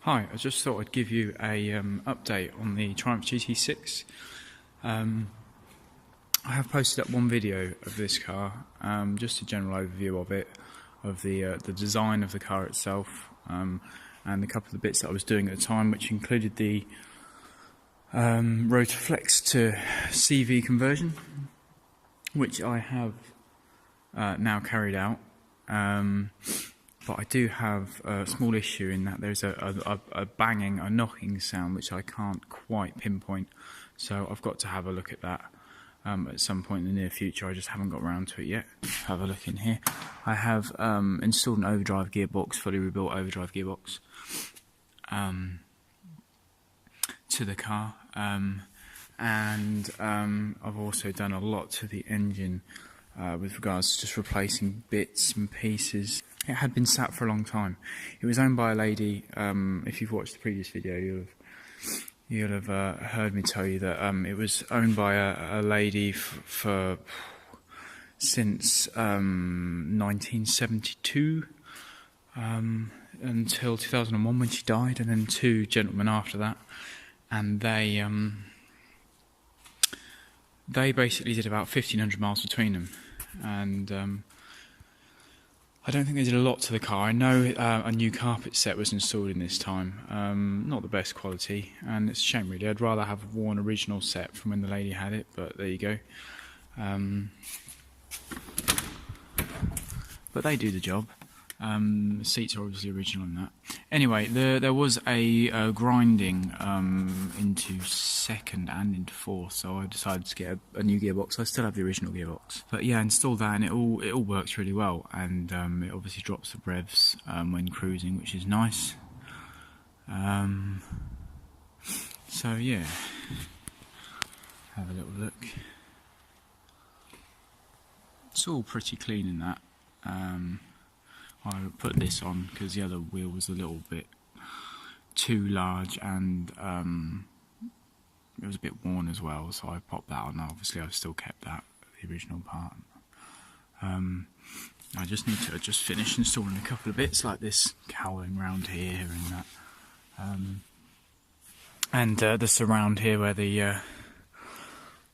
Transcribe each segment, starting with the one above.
Hi, I just thought I'd give you a update on the Triumph GT6. I have posted up one video of this car, just a general overview of it, of the design of the car itself, and a couple of the bits that I was doing at the time, which included the Rotoflex to CV conversion, which I have now carried out. But I do have a small issue in that there's a banging, a knocking sound which I can't quite pinpoint. So I've got to have a look at that at some point in the near future. I just haven't got around to it yet. Have a look in here. I have installed an overdrive gearbox, fully rebuilt overdrive gearbox, to the car. And I've also done a lot to the engine with regards to just replacing bits and pieces. It had been sat for a long time. It was owned by a lady. If you've watched the previous video, you'll have heard me tell you that it was owned by a lady since 1972 until 2001 when she died, and then two gentlemen after that, and they basically did about 1,500 miles between them, and I don't think they did a lot to the car. I know a new carpet set was installed in this time. Not the best quality, and it's a shame really. I'd rather have worn original set from when the lady had it, but there you go. But they do the job. The seats are obviously original in that. Anyway, there was a grinding into second and into fourth, so I decided to get a new gearbox. I still have the original gearbox, but yeah, I installed that, and it all works really well, and it obviously drops the revs when cruising, which is nice. So yeah, have a little look. It's all pretty clean in that. I put this on because the other wheel was a little bit too large, and it was a bit worn as well, so I popped that on. Obviously I've still kept that, the original part. I just need to finish installing a couple of bits like this cowling round here and that, and the surround here where the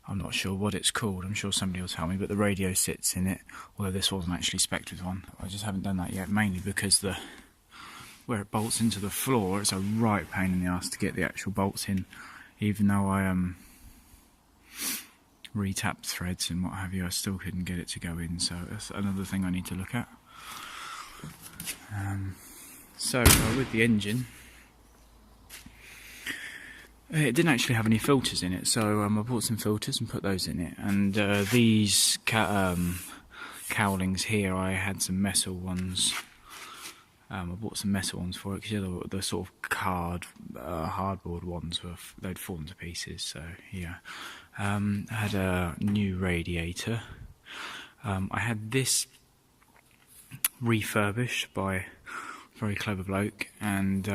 I'm not sure what it's called, I'm sure somebody will tell me, but the radio sits in it, although this wasn't actually spec'd with one. I just haven't done that yet, mainly because where it bolts into the floor, it's a right pain in the ass to get the actual bolts in, even though I re-tapped threads and what have you, I still couldn't get it to go in, so that's another thing I need to look at. So with the engine, it didn't actually have any filters in it, so I bought some filters and put those in it. And these cowlings here, I had some metal ones. I bought some metal ones for it because the sort of hardboard ones they'd fallen to pieces. So yeah, I had a new radiator. I had this refurbished by a very clever bloke, and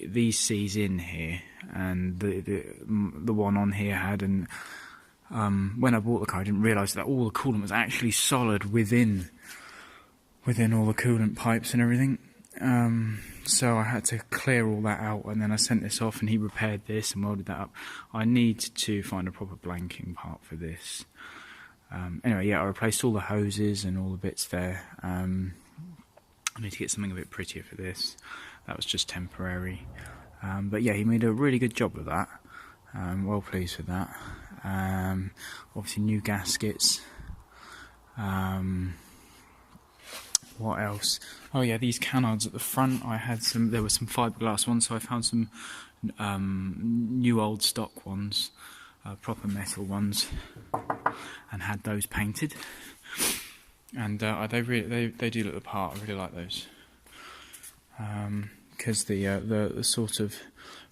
these C's in here, and the one on here had, and when I bought the car I didn't realise that all the coolant was actually solid within all the coolant pipes and everything, so I had to clear all that out, and then I sent this off and he repaired this and welded that up. I need to find a proper blanking part for this. Anyway, yeah, I replaced all the hoses and all the bits there. I need to get something a bit prettier for this. That was just temporary, but yeah, he made a really good job of that. Well pleased with that. Obviously new gaskets. What else? Oh yeah, these canards at the front, there were some fiberglass ones, so I found some new old stock ones, proper metal ones, and had those painted. And they do look the part. I really like those. Because the sort of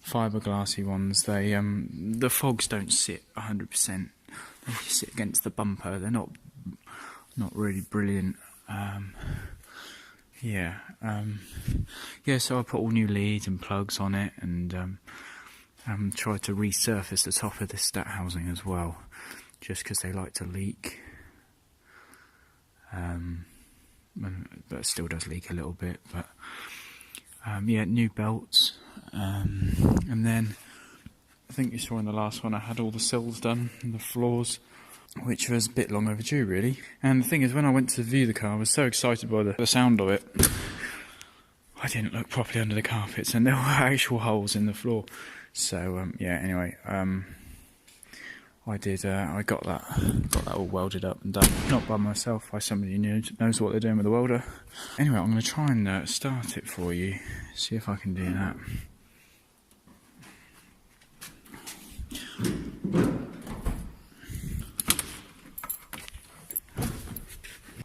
fiberglassy ones, the fogs don't sit 100%. They sit against the bumper. They're not really brilliant. Yeah. So I put all new leads and plugs on it, and tried to resurface the top of the stat housing as well, just because they like to leak. But it still does leak a little bit, but Yeah, new belts, and then I think you saw in the last one I had all the sills done and the floors, which was a bit long overdue really. And the thing is, when I went to view the car, I was so excited by the sound of it, I didn't look properly under the carpets and there were actual holes in the floor. So yeah, anyway, I got that all welded up and done, not by myself, by somebody who knows what they're doing with the welder. Anyway, I'm going to try and start it for you, see if I can do that.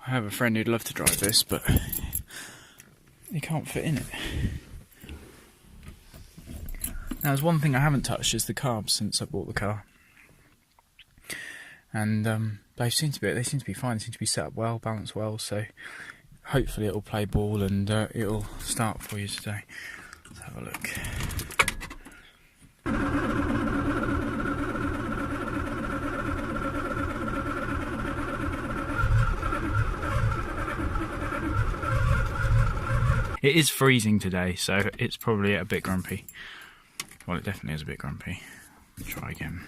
I have a friend who'd love to drive this, but he can't fit in it. Now, there's one thing I haven't touched, is the carbs since I bought the car. And they seem to be fine. They seem to be set up well, balanced well. So hopefully it'll play ball and it'll start for you today. Let's have a look. It is freezing today, so it's probably a bit grumpy. Well, it definitely is a bit grumpy. Try again.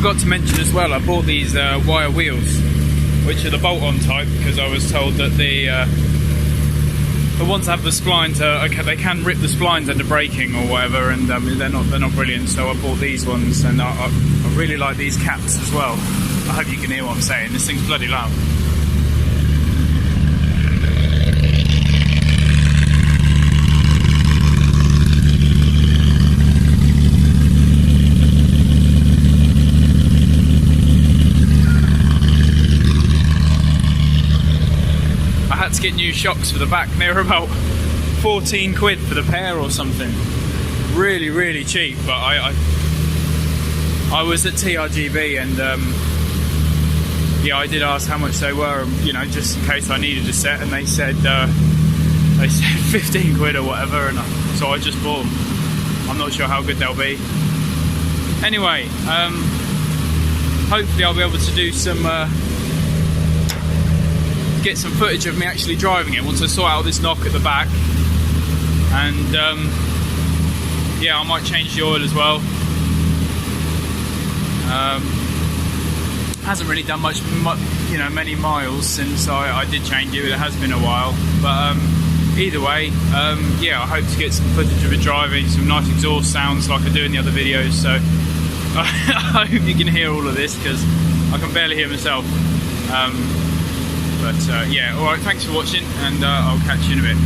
Forgot to mention as well, I bought these wire wheels, which are the bolt-on type, because I was told that the ones that have the splines okay, they can rip the splines under braking or whatever, and they're not brilliant. So I bought these ones, and I really like these caps as well. I hope you can hear what I'm saying. This thing's bloody loud. To get new shocks for the back. They were about 14 quid for the pair or something. Really, really cheap. But I was at TRGB and yeah, I did ask how much they were, you know, just in case I needed a set, and they said 15 quid or whatever, and so I just bought them. I'm not sure how good they'll be. Anyway, hopefully I'll be able to do some get some footage of me actually driving it once I sort out this knock at the back, and yeah, I might change the oil as well. Hasn't really done much, you know, many miles since I did change it. It has been a while, but either way, yeah, I hope to get some footage of it driving, some nice exhaust sounds like I do in the other videos. So I hope you can hear all of this, because I can barely hear myself. But yeah, alright, thanks for watching, and I'll catch you in a bit.